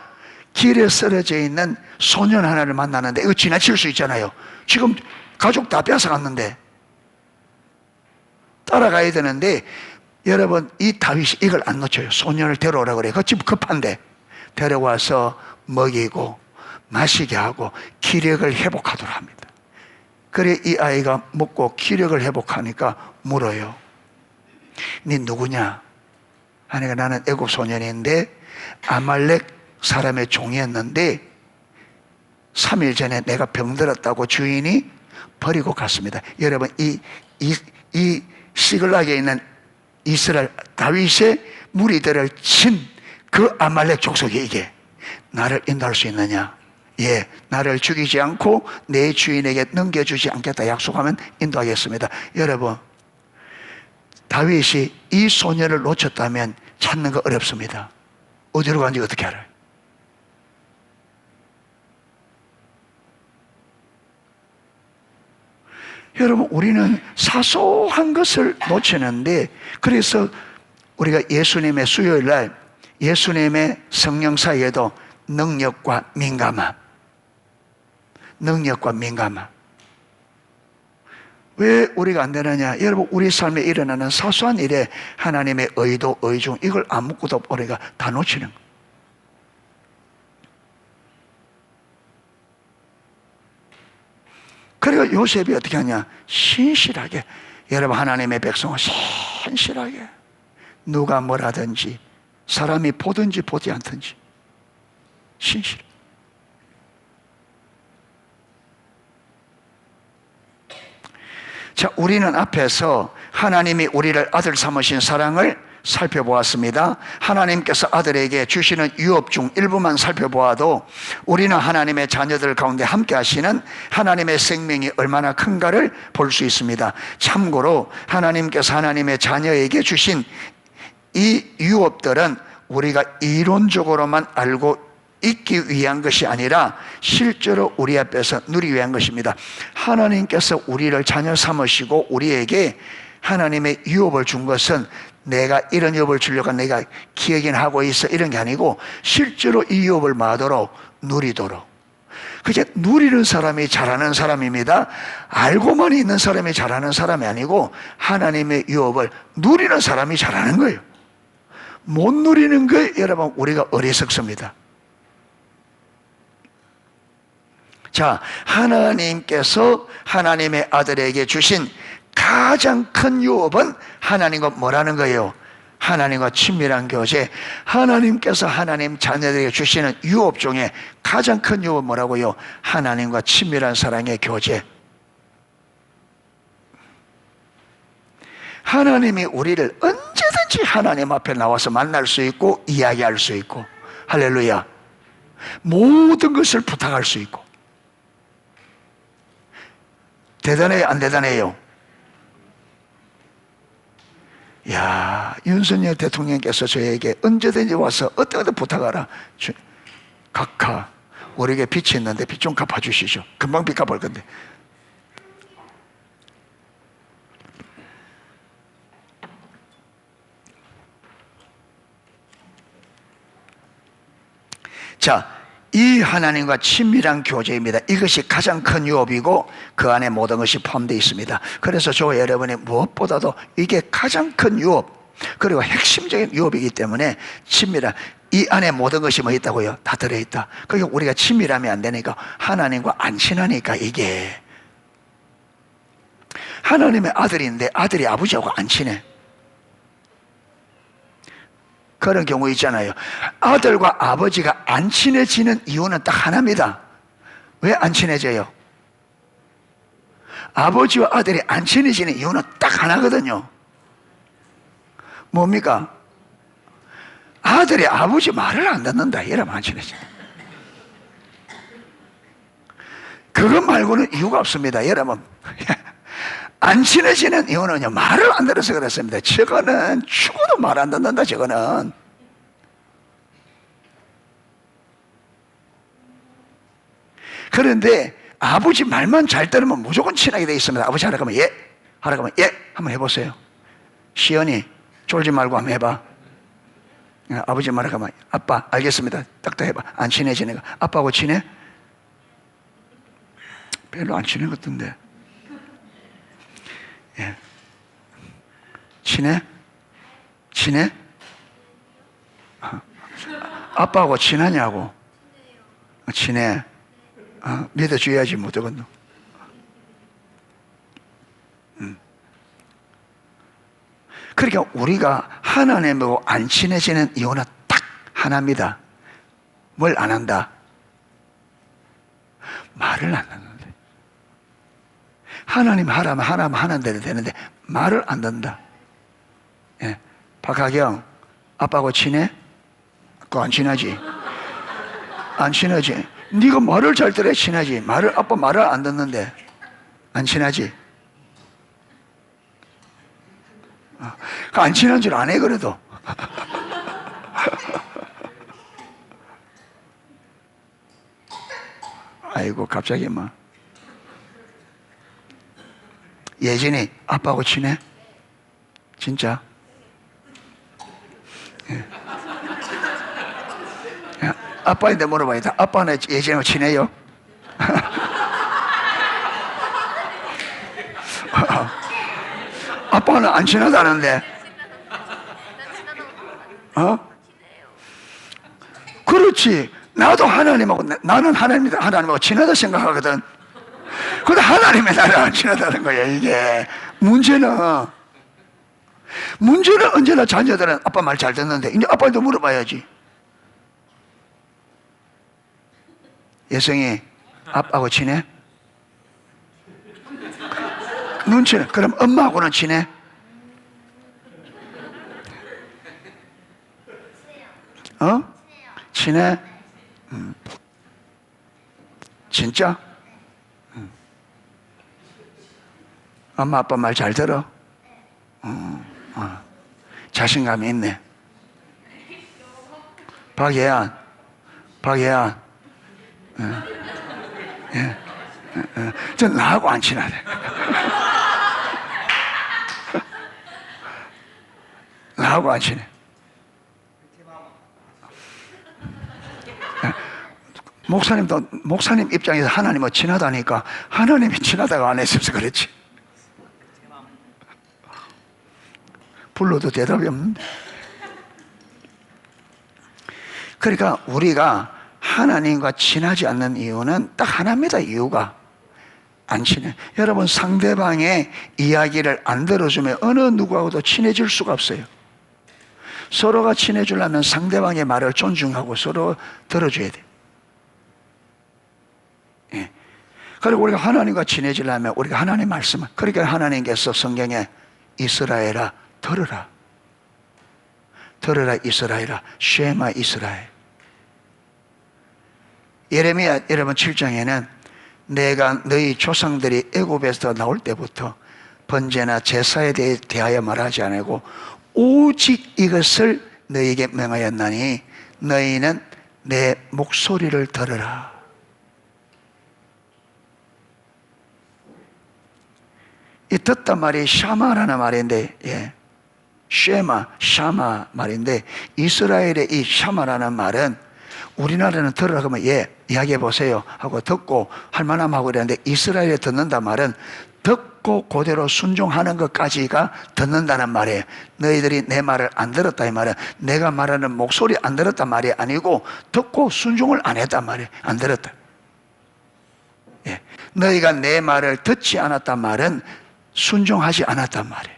길에 쓰러져 있는 소년 하나를 만나는데 이거 지나칠 수 있잖아요. 지금 가족 다 뺏어갔는데 따라가야 되는데 여러분 이 다윗이 이걸 안 놓쳐요. 소년을 데려오라고 그래요. 그 집 급한데 데려와서 먹이고 마시게 하고 기력을 회복하도록 합니다. 그래 이 아이가 먹고 기력을 회복하니까 물어요. 네 누구냐? 하니까 나는 애굽 소년인데 아말렉 사람의 종이었는데 3일 전에 내가 병들었다고 주인이 버리고 갔습니다. 여러분 이 시글락에 있는 이스라엘 다윗의 무리들을 친 그 아말렉 족속이 이게 나를 인도할 수 있느냐? 예, 나를 죽이지 않고 내 주인에게 넘겨주지 않겠다 약속하면 인도하겠습니다. 여러분 다윗이 이 소년을 놓쳤다면 찾는 거 어렵습니다. 어디로 간지 어떻게 알아요? 여러분 우리는 사소한 것을 놓치는데, 그래서 우리가 예수님의 수요일날 예수님의 성령사에도 능력과 민감함, 능력과 민감함. 왜 우리가 안 되느냐? 여러분 우리 삶에 일어나는 사소한 일에 하나님의 의도, 의중 이걸 아무것도 우리가 다 놓치는 거예요. 그러니까 요셉이 어떻게 하냐? 신실하게, 여러분 하나님의 백성은 신실하게 누가 뭐라든지 사람이 보든지 보지 않든지 신실. 자, 우리는 앞에서 하나님이 우리를 아들 삼으신 사랑을 살펴보았습니다. 하나님께서 아들에게 주시는 유업 중 일부만 살펴보아도 우리는 하나님의 자녀들 가운데 함께 하시는 하나님의 생명이 얼마나 큰가를 볼 수 있습니다. 참고로 하나님께서 하나님의 자녀에게 주신 이 유업들은 우리가 이론적으로만 알고 있기 위한 것이 아니라 실제로 우리 앞에서 누리기 위한 것입니다. 하나님께서 우리를 자녀 삼으시고 우리에게 하나님의 유업을 준 것은 내가 이런 유업을 주려고 내가 기획은 하고 있어 이런 게 아니고 실제로 이 유업을 마도록 누리도록. 그게 누리는 사람이 잘하는 사람입니다. 알고만 있는 사람이 잘하는 사람이 아니고 하나님의 유업을 누리는 사람이 잘하는 거예요. 못 누리는 거 여러분 우리가 어리석습니다. 자, 하나님께서 하나님의 아들에게 주신 가장 큰 유업은 하나님과 뭐라는 거예요? 하나님과 친밀한 교제. 하나님께서 하나님 자녀들에게 주시는 유업 중에 가장 큰 유업은 뭐라고요? 하나님과 친밀한 사랑의 교제. 하나님이 우리를 언제든지 하나님 앞에 나와서 만날 수 있고 이야기할 수 있고, 할렐루야, 모든 것을 부탁할 수 있고, 대단해요, 안 대단해요? 야, 윤석열 대통령께서 저에게 언제든지 와서 어떻게든 부탁하라. 각하, 우리에게 빚이 있는데 빚 좀 갚아주시죠. 금방 빚 갚을 건데. 자, 이 하나님과 친밀한 교제입니다. 이것이 가장 큰 유업이고 그 안에 모든 것이 포함되어 있습니다. 그래서 저 여러분이 무엇보다도 이게 가장 큰 유업, 그리고 핵심적인 유업이기 때문에 친밀한, 이 안에 모든 것이 뭐 있다고요? 다 들어있다. 그러니까 우리가 친밀하면 안 되니까 하나님과 안 친하니까 이게 하나님의 아들인데 아들이 아버지하고 안 친해. 그런 경우 있잖아요. 아들과 아버지가 안 친해지는 이유는 딱 하나입니다. 왜 안 친해져요? 아버지와 아들이 안 친해지는 이유는 딱 하나거든요. 뭡니까? 아들이 아버지 말을 안 듣는다. 이러면 안 친해져. 그것 말고는 이유가 없습니다. 여러분, 안 친해지는 이유는요, 말을 안 들어서 그렇습니다. 저거는 죽어도 말 안 듣는다. 저거는 그런데 아버지 말만 잘 들으면 무조건 친하게 되어 있습니다. 아버지 하라고 하면 예, 하라고 하면 예. 한번 해보세요. 시연이 쫄지 말고 한번 해봐. 아버지 말하고 하면 아빠 알겠습니다. 딱 더 해봐. 안 친해지는 거. 아빠하고 친해? 별로 안 친해 같던데. 예. 친해? 친해? 아빠하고 친하냐고? 친해. 믿어줘야지 무조건. 그러니까 우리가 하나님하고 안 친해지는 이유는 딱 하나입니다. 뭘 안 한다? 말을 안 하는데. 하나님 하라면 하나님 하는 대로 되는데 말을 안 듣는다. 예. 박하경, 아빠하고 친해? 그거 안 친하지? 안 친하지? 네가 말을 잘 들어야 친하지. 아빠 말을 안 듣는데 안 친하지? 안 친한 줄 안 해, 그래도. 아이고, 갑자기 뭐. 예진이 아빠하고 친해? 진짜? 예. 아빠한테 물어봐야겠다. 아빠는 예진하고 친해요? 아빠는 안 친하다는데. 그렇지. 나도 하나님하고, 나는 하나님하고 친하다 생각하거든. 근데 하나님이 나를 안 친하다는 거야, 이게. 문제는 언제나 자녀들은 아빠 말 잘 듣는데, 이제 아빠한테 물어봐야지. 예성이, 아빠하고 친해? 눈치는, 그럼 엄마하고는 친해? 친해? 진짜? 엄마 아빠 말 잘 들어? 자신감이 있네. 박예안 저 나하고 안 친하대. 나하고 안 친해. 목사님 입장에서 하나님은 친하다니까 하나님이 친하다고 안 했어서 그렇지. 불러도 대답이 없는데. 그러니까 우리가 하나님과 친하지 않는 이유는 딱 하나입니다. 이유가 안 친해. 여러분, 상대방의 이야기를 안 들어주면 어느 누구하고도 친해질 수가 없어요. 서로가 친해지려면 상대방의 말을 존중하고 서로 들어줘야 돼. 예. 그리고 우리가 하나님과 친해지려면 우리가 하나님 말씀을, 그러니까 하나님께서 성경에 이스라엘아 들으라 이스라엘아, 쉐마 이스라엘. 예레미야 여러분 7장에는 내가 너희 조상들이 애굽에서 나올 때부터 번제나 제사에 대하여 말하지 않고 오직 이것을 너희에게 명하였나니 너희는 내 목소리를 들으라. 이 듣다 말이 샤마라는 말인데, 샤마 말인데, 이스라엘의 이 샤마라는 말은 우리나라는 들으라 그러면 이야기해 보세요 하고 듣고 할 만하면 하고 이러는데, 이스라엘에 듣는다 말은 듣고 그대로 순종하는 것까지가 듣는다는 말이에요. 너희들이 내 말을 안 들었다 이 말은 내가 말하는 목소리 안 들었단 말이 아니고 듣고 순종을 안 했단 말이에요. 안 들었다. 너희가 내 말을 듣지 않았단 말은 순종하지 않았단 말이에요.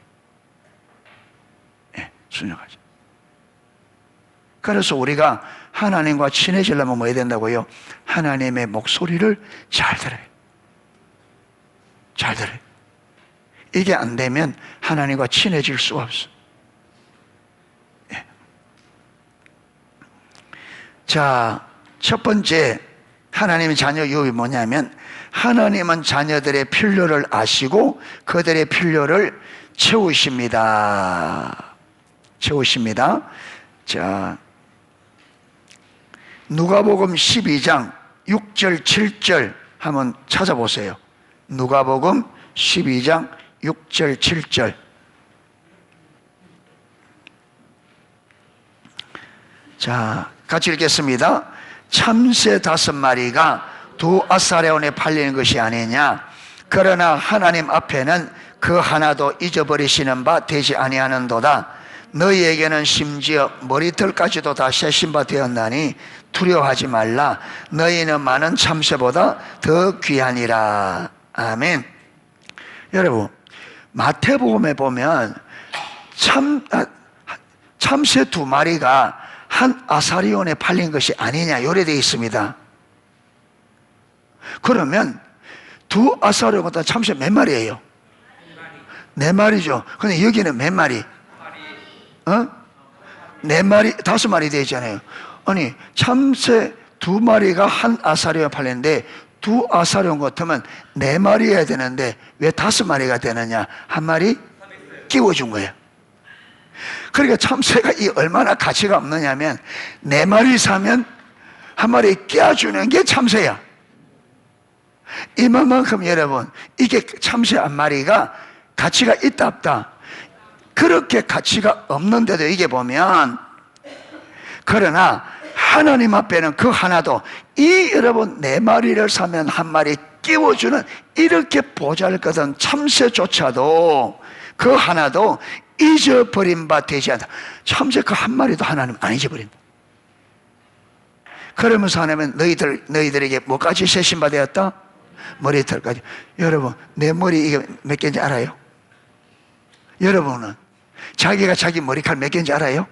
순종하지. 그래서 우리가 하나님과 친해지려면 뭐 해야 된다고요? 하나님의 목소리를 잘 들어요. 잘 들어요. 이게 안 되면 하나님과 친해질 수가 없어. 자, 첫 번째 하나님의 자녀 유업이 뭐냐면, 하나님은 자녀들의 필요를 아시고 그들의 필요를 채우십니다. 채우십니다. 자, 누가복음 12장 6절 7절 한번 찾아보세요. 누가복음 12장 6절 7절. 자, 같이 읽겠습니다. 참새 5마리가 두 아사레온에 팔리는 것이 아니냐. 그러나 하나님 앞에는 그 하나도 잊어버리시는 바 되지 아니하는도다. 너희에게는 심지어 머리털까지도 다 세신 바 되었나니 두려워하지 말라. 너희는 많은 참새보다 더 귀하니라. 아멘. 여러분, 마태복음에 보면 참새 2마리가 한 아사리온에 팔린 것이 아니냐 요래되어 있습니다. 그러면 두 아사리온보다 참새 몇 마리예요? 4마리죠. 근데 여기는 몇 마리? 4마리, 5마리 되어 있잖아요. 아니, 참새 2마리가 한 아사리온에 팔렸는데 두 아사리온 같으면 4마리여야 되는데 왜 5마리가 되느냐? 한 마리 끼워준 거예요. 그러니까 참새가 이 얼마나 가치가 없느냐면 4마리 사면 한 마리 끼워주는 게 참새야. 이만큼 여러분, 이게 참새 한 마리가 가치가 있다 없다? 그렇게 가치가 없는데도 이게 보면, 그러나 하나님 앞에는 그 하나도 이 여러분 4마리를 사면 한 마리 끼워주는 이렇게 보잘것없는 참새조차도 그 하나도 잊어버린 바 되지 않다. 참새 그 한 마리도 하나님 안 잊어버린다. 그러면서 하나님은 너희들에게 뭐까지 세신 바 되었다? 머리털까지. 여러분, 내 머리 이게 몇 개인지 알아요? 여러분은 자기가 자기 머리칼 몇 개인지 알아요?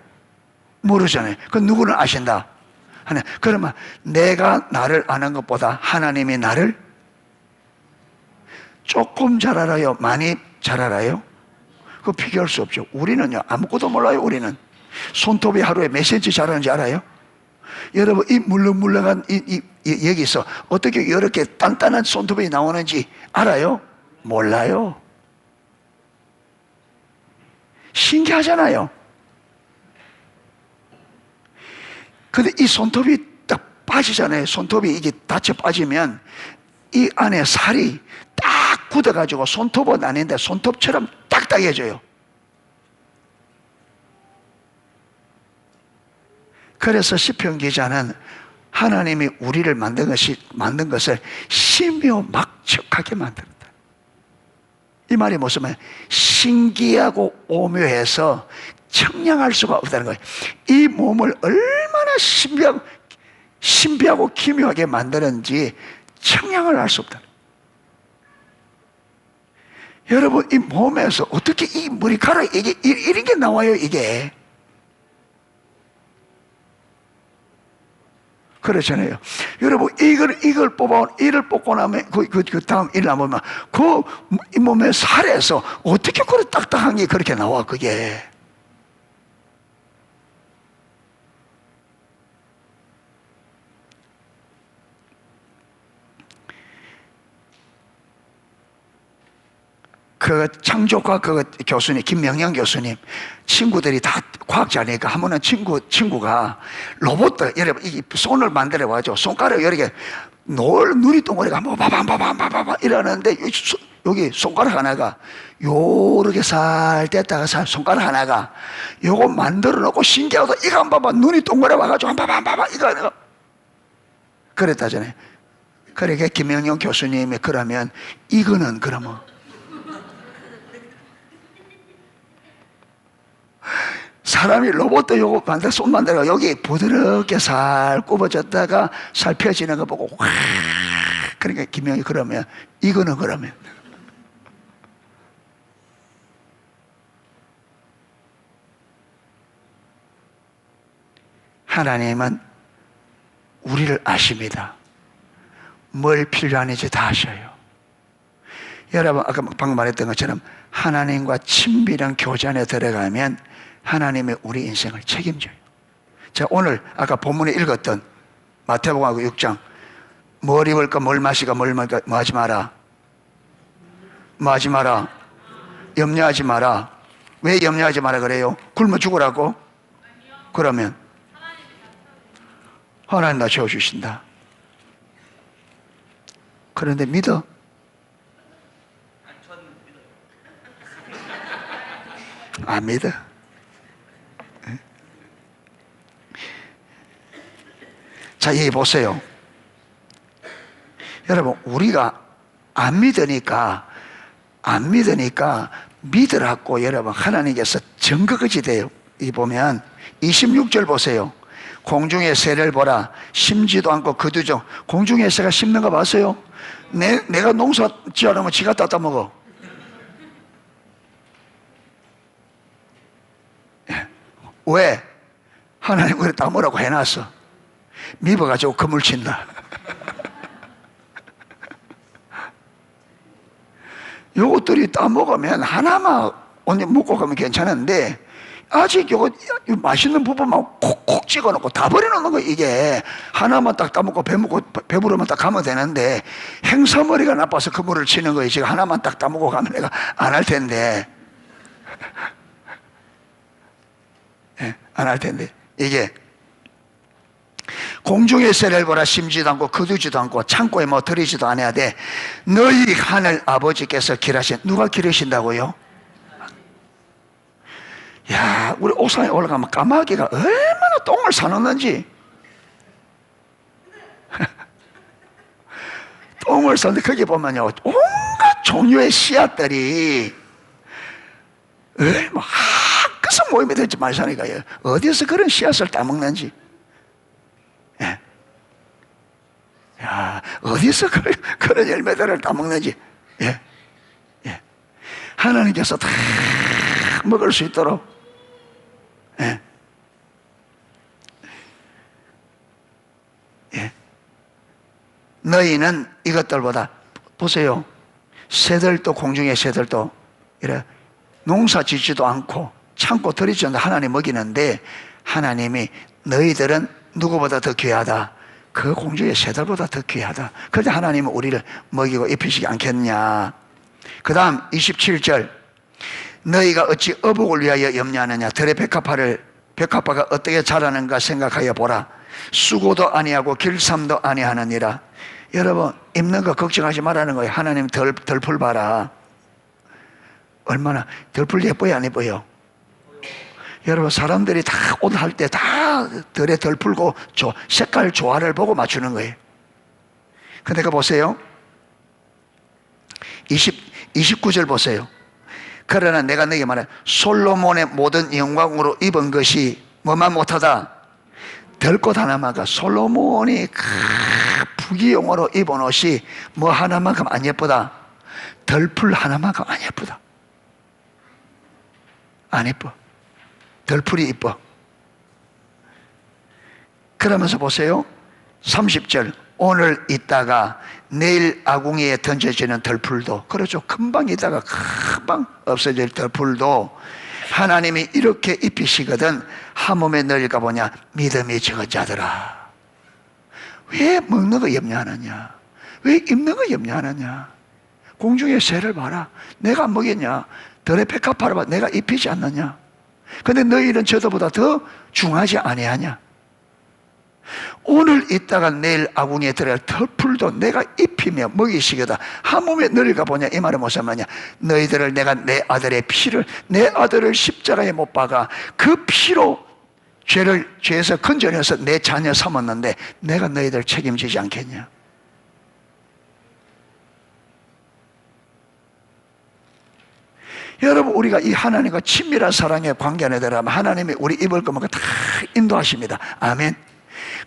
모르잖아요. 그건 누구는 아신다? 그러면 내가 나를 아는 것보다 하나님이 나를 조금 잘 알아요? 많이 잘 알아요? 그거 비교할 수 없죠. 우리는요, 아무것도 몰라요. 우리는 손톱이 하루에 몇 센치 자라는지 알아요? 여러분, 이 물렁물렁한 여기서 어떻게 이렇게 단단한 손톱이 나오는지 알아요? 몰라요. 신기하잖아요. 근데 이 손톱이 딱 빠지잖아요. 손톱이 이게 닫혀 빠지면 이 안에 살이 딱 굳어가지고 손톱은 아닌데 손톱처럼 딱딱해져요. 그래서 시편 기자는 하나님이 우리를 만든 것을 신묘막측하게 만든다. 이 말이 무슨 말이에요? 신기하고 오묘해서 청량할 수가 없다는 거예요. 이 몸을 얼마나 신비하고 기묘하게 만드는지 청량을 할 수 없다. 여러분, 이 몸에서 어떻게 이 머리카락 이게 이런 게 나와요, 이게. 그렇잖아요. 여러분, 이걸 뽑고 나면, 그 다음 일 나오면, 이 몸의 살에서 어떻게 그렇게 딱딱한 게 그렇게 나와, 그게. 그 창조과학 그 교수님, 김명영 교수님, 친구들이 다 과학자니까 한 번은 친구가 로봇, 여러분, 이 손을 만들어가지고 손가락 여러 개, 누리덩어리가 한번 봐봐 이러는데 여기 손가락 하나가 요렇게 살 뗐다가 손가락 하나가 요거 만들어 놓고 신기하다. 이거 한번 봐봐. 눈이 동그래 와가지고 한번 봐봐. 이거 그랬다잖아요. 그러니까 김영영 교수님이 그러면 이거는 그러면 사람이 로봇도 요거 손 만들어 여기 부드럽게 살 굽어졌다가 살 펴지는 거 보고 확 그러니까 김영이 그러면 이거는 그러면 하나님은 우리를 아십니다. 뭘 필요한지 다 아셔요. 여러분 아까 방금 말했던 것처럼 하나님과 친밀한 교제 안에 들어가면 하나님의 우리 인생을 책임져요. 자, 오늘 아까 본문에 읽었던 마태복음 6장 뭘 입을까 뭘 마실까 뭘 먹을까 뭐 하지 마라. 뭐 하지 마라. 염려하지 마라. 왜 염려하지 마라 그래요? 굶어 죽으라고? 그러면 하나님 다 채워주신다. 그런데 믿어? 안 믿어. 자, 여기 보세요. 여러분, 우리가 안 믿으니까 믿으라고 여러분 하나님께서 증거같이 돼요. 이 보면 26절 보세요. 공중의 새를 보라. 심지도 않고 거두죠. 공중의 새가 심는 거 봤어요? 내가 농사 지어놓으면 지가 따다 먹어. 왜? 하나님 우리 따먹으라고 해놨어. 미워가지고 그물 친다. 요것들이 따먹으면 하나만 언니 먹고 가면 괜찮은데 아직 요거 맛있는 부분만 콕콕 찍어놓고 다 버려놓는 거. 이게 하나만 딱 따먹고 배부르면 딱 가면 되는데 행사머리가 나빠서 그물을 치는 거예요. 지금 하나만 딱 따먹고 가면 내가 안 할 텐데 안 할 텐데 이게 공중의 새를 보라. 심지도 않고 거두지도 않고 창고에 뭐 들이지도 않아야 돼. 너희 하늘 아버지께서 기르신. 누가 기르신다고요? 야, 우리 옥상에 올라가면 까마귀가 얼마나 똥을 사놓는지. 똥을 싸는데 거기 보면요 온갖 종류의 씨앗들이 뭐 한끗은 모임이 될지 말사니까요. 어디서 그런 씨앗을 따먹는지. 예. 야, 어디서 그런 열매들을 따먹는지. 예. 예. 하나님께서 다 먹을 수 있도록. 예. 예. 너희는 이것들보다 보세요. 새들도 공중의 새들도 이래 농사 짓지도 않고 참고 들이지 않는다. 하나님 먹이는데 하나님이 너희들은 누구보다 더 귀하다. 그 공중의 새들보다 더 귀하다. 그런데 하나님은 우리를 먹이고 입히시지 않겠냐. 그 다음 27절 너희가 어찌 어복을 위하여 염려하느냐. 들의 백합화가 어떻게 자라는가 생각하여 보라. 수고도 아니하고 길쌈도 아니하느니라. 여러분 입는 거 걱정하지 말라는 거예요. 하나님 덜풀 봐라. 얼마나 덜풀 예뻐요 안 예뻐요? 여러분 사람들이 다 옷 할 때 다 덜에 덜 풀고 색깔 조화를 보고 맞추는 거예요. 근데 그 보세요. 29절 보세요. 그러나 내가 너에게 말해 솔로몬의 모든 영광으로 입은 것이 뭐만 못하다. 덜꽃 하나만큼. 솔로몬이 부귀영화로 입은 옷이 뭐 하나만큼 안 예쁘다. 덜풀 하나만큼 안 예쁘다. 안 예뻐. 덜풀이 이뻐. 그러면서 보세요. 30절 오늘 있다가 내일 아궁이에 던져지는 덜풀도, 그렇죠, 금방 있다가 금방 없어질 덜풀도 하나님이 이렇게 입히시거든 한 몸에 넣을까 보냐. 믿음이 적은 자들아. 왜 먹는 거 염려하느냐. 왜 입는 거 염려하느냐. 공중의 새를 봐라. 내가 안 먹였냐? 들의 백합화를 봐. 내가 입히지 않느냐? 근데 너희는 저도보다 더 중하지 아니하냐? 오늘 있다가 내일 아궁이에 들어갈 털풀도 내가 입히며 먹이시거다. 한 몸에 너를 가보냐? 이 말은 무슨 말이냐? 너희들을 내가 내 아들의 피를, 내 아들을 십자가에 못 박아 그 피로 죄에서 건져내서 내 자녀 삼았는데 내가 너희들 책임지지 않겠냐? 여러분, 우리가 이 하나님과 친밀한 사랑의 관계 안에 들어가면 하나님이 우리 입을 거 먹고 다 인도하십니다. 아멘.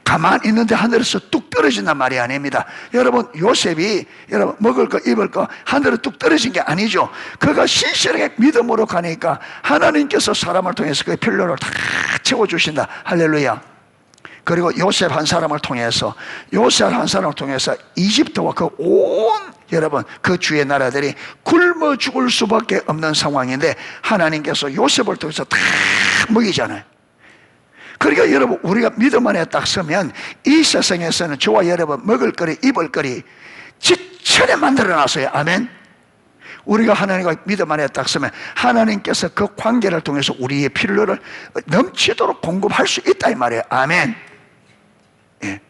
가만히 있는데 하늘에서 뚝 떨어진단 말이 아닙니다. 여러분, 요셉이 여러분 먹을 거 입을 거 하늘에 뚝 떨어진 게 아니죠. 그가 신실하게 믿음으로 가니까 하나님께서 사람을 통해서 그의 필요를 다 채워주신다. 할렐루야. 그리고 요셉 한 사람을 통해서 이집트와 그 온 여러분 그 주의 나라들이 굶어 죽을 수밖에 없는 상황인데 하나님께서 요셉을 통해서 다 먹이잖아요. 그러니까 여러분, 우리가 믿음 안에 딱 서면 이 세상에서는 저와 여러분 먹을 거리 입을 거리 지천에 만들어 놨어요. 아멘. 우리가 하나님과 믿음 안에 딱 서면 하나님께서 그 관계를 통해서 우리의 필요를 넘치도록 공급할 수 있다 이 말이에요. 아멘. 예.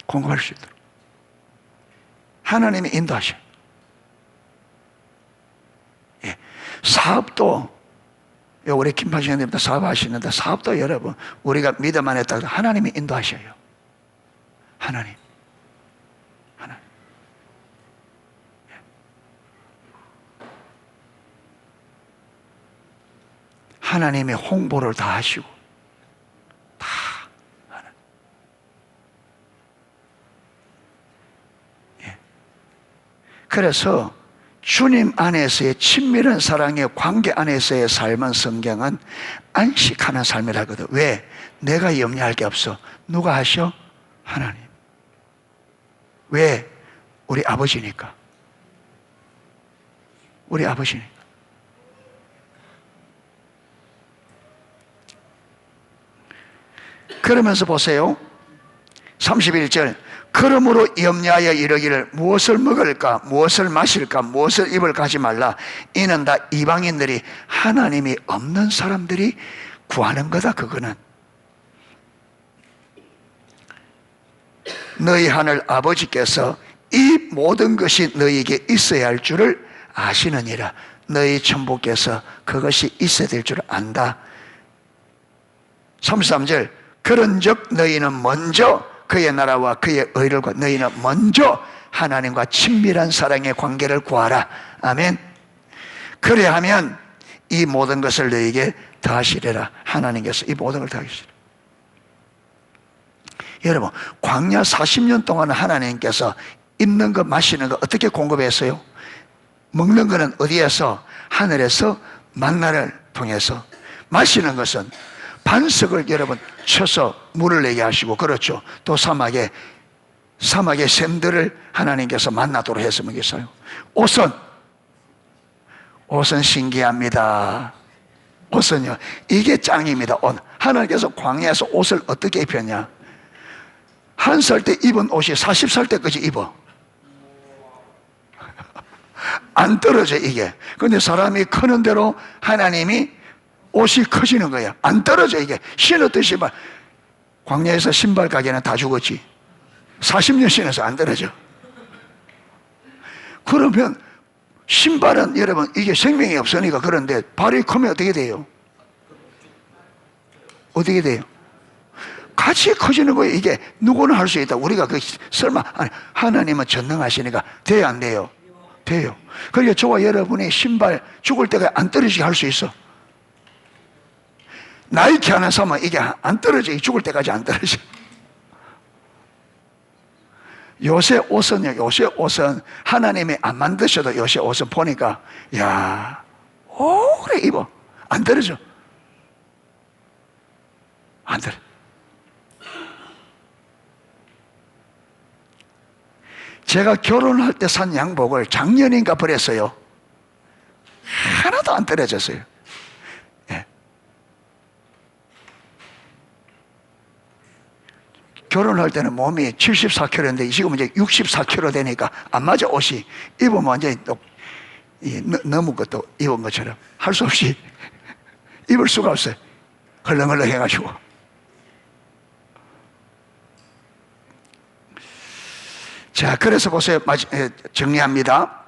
공급할 수 있도록 하나님이 인도하셔요. 예. 사업도 우리 김판식 형님도 사업하시는데 사업도 여러분 우리가 믿음 안에 딱 하나님이 인도하셔요. 하나님. 하나님이 홍보를 다 하시고 다 하나님. 예. 그래서 주님 안에서의 친밀한 사랑의 관계 안에서의 삶은 성경은 안식하는 삶이라거든. 왜? 내가 염려할 게 없어. 누가 하셔? 하나님. 왜? 우리 아버지니까. 우리 아버지니까. 그러면서 보세요. 31절. 그러므로 염려하여 이르기를 무엇을 먹을까 무엇을 마실까 무엇을 입을까 하지 말라. 이는 다 이방인들이 하나님이 없는 사람들이 구하는 거다. 그거는 너희 하늘 아버지께서 이 모든 것이 너희에게 있어야 할 줄을 아시느니라. 너희 천부께서 그것이 있어야 될 줄을 안다. 33절. 그런즉 너희는 먼저 그의 나라와 그의 의를 구하라. 너희는 먼저 하나님과 친밀한 사랑의 관계를 구하라. 아멘. 그래야하면 이 모든 것을 너희에게 더하시리라. 하나님께서 이 모든 걸 더하시리라. 여러분, 광야 40년 동안 하나님께서 입는 것 마시는 것 어떻게 공급했어요? 먹는 것은 어디에서? 하늘에서 만나를 통해서. 마시는 것은 반석을 여러분 쳐서 물을 내게 하시고, 그렇죠. 또 사막의 샘들을 하나님께서 만나도록 해서 먹였어요. 옷은 신기합니다. 옷은요, 이게 짱입니다. 옷. 하나님께서 광야에서 옷을 어떻게 입혔냐? 1살 때 입은 옷이 40살 때까지 입어. 안 떨어져 이게. 근데 사람이 크는 대로 하나님이 옷이 커지는 거야. 안 떨어져 이게. 신었듯이 막 광야에서 신발 가게는 다 죽었지. 40년 신어서 안 떨어져. 그러면 신발은 여러분 이게 생명이 없으니까. 그런데 발이 크면 어떻게 돼요? 어떻게 돼요? 같이 커지는 거예요. 이게 누구는 할 수 있다. 우리가 설마 아니, 하나님은 전능하시니까 돼요 안 돼요? 돼요. 그러니까 저와 여러분이 신발 죽을 때가 안 떨어지게 할 수 있어. 나이키 하나 사면 이게 안 떨어져. 죽을 때까지 안 떨어져. 요새 옷은 하나님이 안 만드셔도 요새 옷은 보니까 야 오래 입어. 안 떨어져. 안 떨어져. 제가 결혼할 때 산 양복을 작년인가 버렸어요. 하나도 안 떨어졌어요. 예. 결혼할 때는 몸이 74kg인데 지금은 이제 64kg 되니까 안 맞아, 옷이. 입으면 완전히 또 너무 것도 입은 것처럼 할 수 없이 입을 수가 없어요. 헐렁헐렁 해가지고. 자, 그래서 보세요. 정리합니다.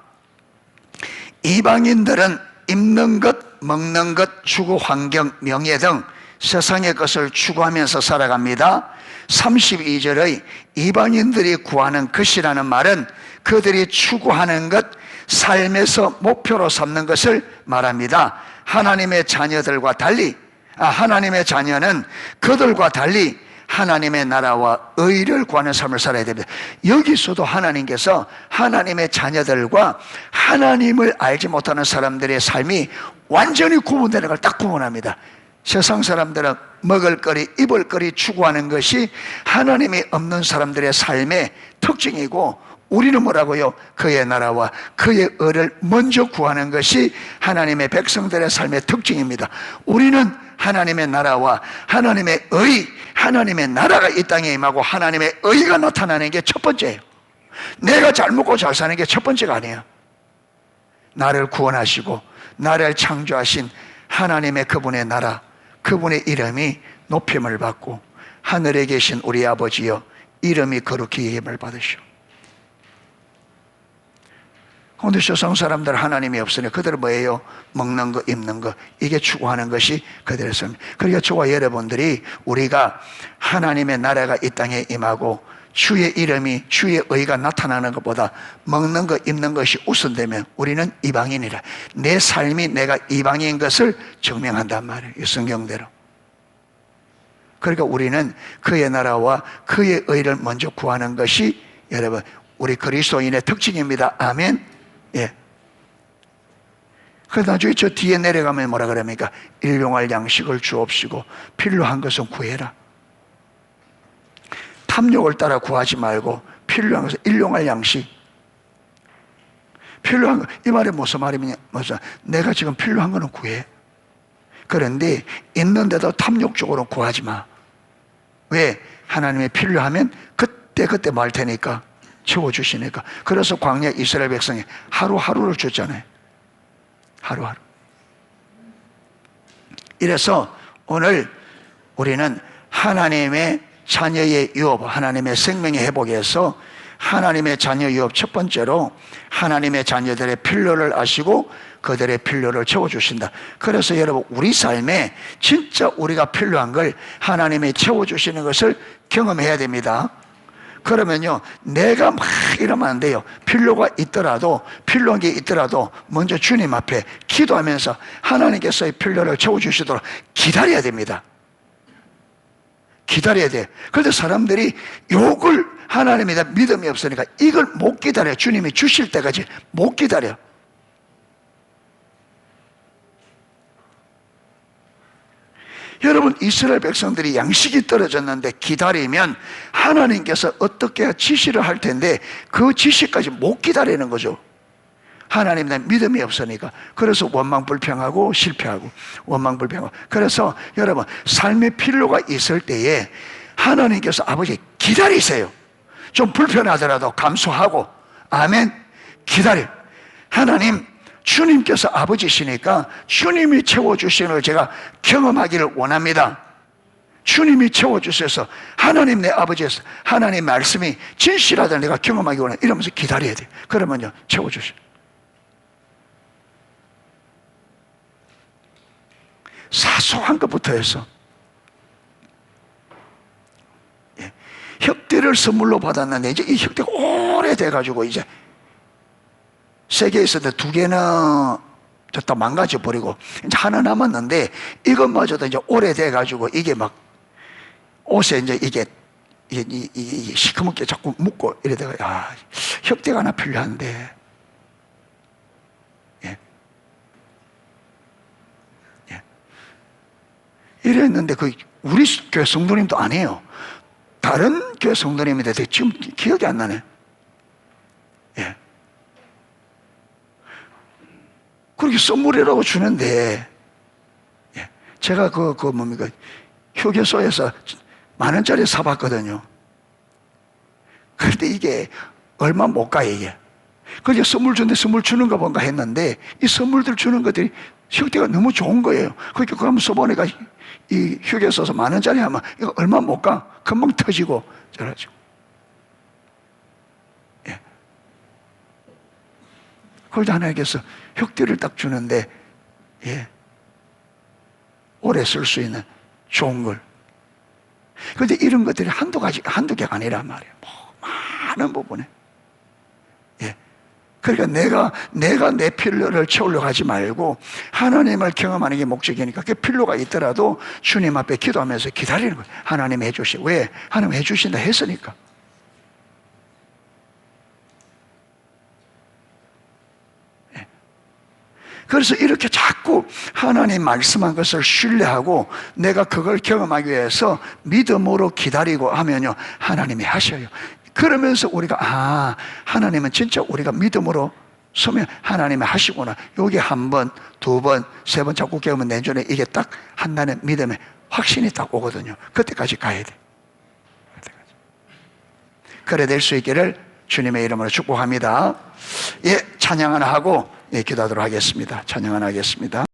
이방인들은 입는 것, 먹는 것, 주거 환경, 명예 등 세상의 것을 추구하면서 살아갑니다. 32절의 이방인들이 구하는 것이라는 말은 그들이 추구하는 것, 삶에서 목표로 삼는 것을 말합니다. 하나님의 자녀들과 달리, 하나님의 자녀는 그들과 달리 하나님의 나라와 의를 구하는 삶을 살아야 됩니다. 여기서도 하나님께서 하나님의 자녀들과 하나님을 알지 못하는 사람들의 삶이 완전히 구분되는 걸 딱 구분합니다. 세상 사람들은 먹을거리, 입을거리 추구하는 것이 하나님이 없는 사람들의 삶의 특징이고, 우리는 뭐라고요? 그의 나라와 그의 의를 먼저 구하는 것이 하나님의 백성들의 삶의 특징입니다. 우리는 하나님의 나라와 하나님의 의, 하나님의 나라가 이 땅에 임하고 하나님의 의가 나타나는 게 첫 번째예요. 내가 잘 먹고 잘 사는 게 첫 번째가 아니에요. 나를 구원하시고 나를 창조하신 하나님의 그분의 나라, 그분의 이름이 높임을 받고, 하늘에 계신 우리 아버지여 이름이 거룩히 여김을 받으시오. 그런데 세상 사람들 하나님이 없으니 그들은 뭐예요? 먹는 거, 입는 거, 이게 추구하는 것이 그들의 삶입니다. 그러니까 저와 여러분들이, 우리가 하나님의 나라가 이 땅에 임하고 주의 이름이, 주의 의가 나타나는 것보다 먹는 것, 입는 것이 우선되면 우리는 이방인이라, 내 삶이 내가 이방인 것을 증명한단 말이에요, 이 성경대로. 그러니까 우리는 그의 나라와 그의 의를 먼저 구하는 것이, 여러분, 우리 그리스도인의 특징입니다. 아멘. 예. 그래서 나중에 저 뒤에 내려가면 뭐라 그럽니까? 일용할 양식을 주옵시고 필요한 것은 구해라. 탐욕을 따라 구하지 말고 필요한 것은 일용할 양식. 필요한 거, 이 말이 무슨 말이냐? 내가 지금 필요한 거는 구해. 그런데 있는데도 탐욕적으로 구하지 마. 왜? 하나님이 필요하면 그때 말 테니까, 채워주시니까. 그래서 광야 이스라엘 백성이 하루하루를 줬잖아요. 하루하루. 이래서 오늘 우리는 하나님의 자녀의 유업, 하나님의 생명의 회복에서 하나님의 자녀 유업, 첫 번째로 하나님의 자녀들의 필요를 아시고 그들의 필요를 채워주신다. 그래서 여러분, 우리 삶에 진짜 우리가 필요한 걸 하나님이 채워주시는 것을 경험해야 됩니다. 그러면요, 내가 막 이러면 안 돼요. 필요가 있더라도, 필요한 게 있더라도 먼저 주님 앞에 기도하면서 하나님께서의 필요를 채워주시도록 기다려야 됩니다. 기다려야 돼. 그런데 사람들이 욕을, 하나님에 대한 믿음이 없으니까 이걸 못 기다려. 주님이 주실 때까지 못 기다려. 여러분, 이스라엘 백성들이 양식이 떨어졌는데 기다리면 하나님께서 어떻게 지시를 할 텐데 그 지시까지 못 기다리는 거죠. 하나님에 대한 믿음이 없으니까. 그래서 원망불평하고 실패하고, 원망불평하고. 그래서 여러분, 삶의 필요가 있을 때에 하나님께서 아버지 기다리세요. 좀 불편하더라도 감수하고, 아멘, 기다려. 하나님, 주님께서 아버지시니까 주님이 채워주시는 걸 제가 경험하기를 원합니다. 주님이 채워주셔서 하나님 내 아버지에서 하나님 말씀이 진실하다 내가 경험하기 원해. 이러면서 기다려야 돼요. 그러면요, 채워주셔. 사소한 것부터 해서, 예, 혁대를 선물로 받았는데 이제 이 혁대가 오래돼가지고 이제 세계에 있었는데 두 개는 다 망가져버리고 이제 하나 남았는데 이것마저도 이제 오래돼가지고 이게 막 옷에 이제 이게 시커멓게 자꾸 묻고 이러다가, 야, 혁대가 하나 필요한데. 예. 예. 이랬는데 그 우리 교회 성도님도 아니에요. 다른 교회 성도님인데 지금 기억이 안 나네. 예. 그렇게 선물이라고 주는데, 제가 뭡니까, 휴게소에서 10,000원짜리 사봤거든요. 그런데 이게 얼마 못 가, 이게. 그래서 선물 주는데 선물 주는 거 뭔가 했는데 이 선물들 주는 것들이 형태가 너무 좋은 거예요. 그러니까 그러면 소번에가 이 휴게 써서 10,000원짜리 하면 이거 얼마 못 가. 금방 터지고 저러죠. 예. 그래서 하나님께서 혁대를 딱 주는데, 예. 오래 쓸 수 있는 좋은 걸. 그런데 이런 것들이 한두 개가 아니란 말이에요. 많은 부분에. 예. 그러니까 내가 내 필요를 채우려고 하지 말고 하나님을 경험하는 게 목적이니까 그 필요가 있더라도 주님 앞에 기도하면서 기다리는 거예요. 하나님 해주시. 왜? 하나님 해주신다 했으니까. 예. 그래서 이렇게 자꾸 하나님 말씀한 것을 신뢰하고 내가 그걸 경험하기 위해서 믿음으로 기다리고 하면요, 하나님이 하셔요. 그러면서 우리가 하나님은 진짜 우리가 믿음으로 서면 하나님이 하시구나. 여기 한 번, 두 번, 세 번 자꾸 깨우면 내년에 이게 딱 한다는 믿음의 확신이 딱 오거든요. 그때까지 가야 돼. 그때까지. 그래 될 수 있기를 주님의 이름으로 축복합니다. 예, 찬양 하나 하고 기도하도록 하겠습니다. 찬양 하나 하겠습니다.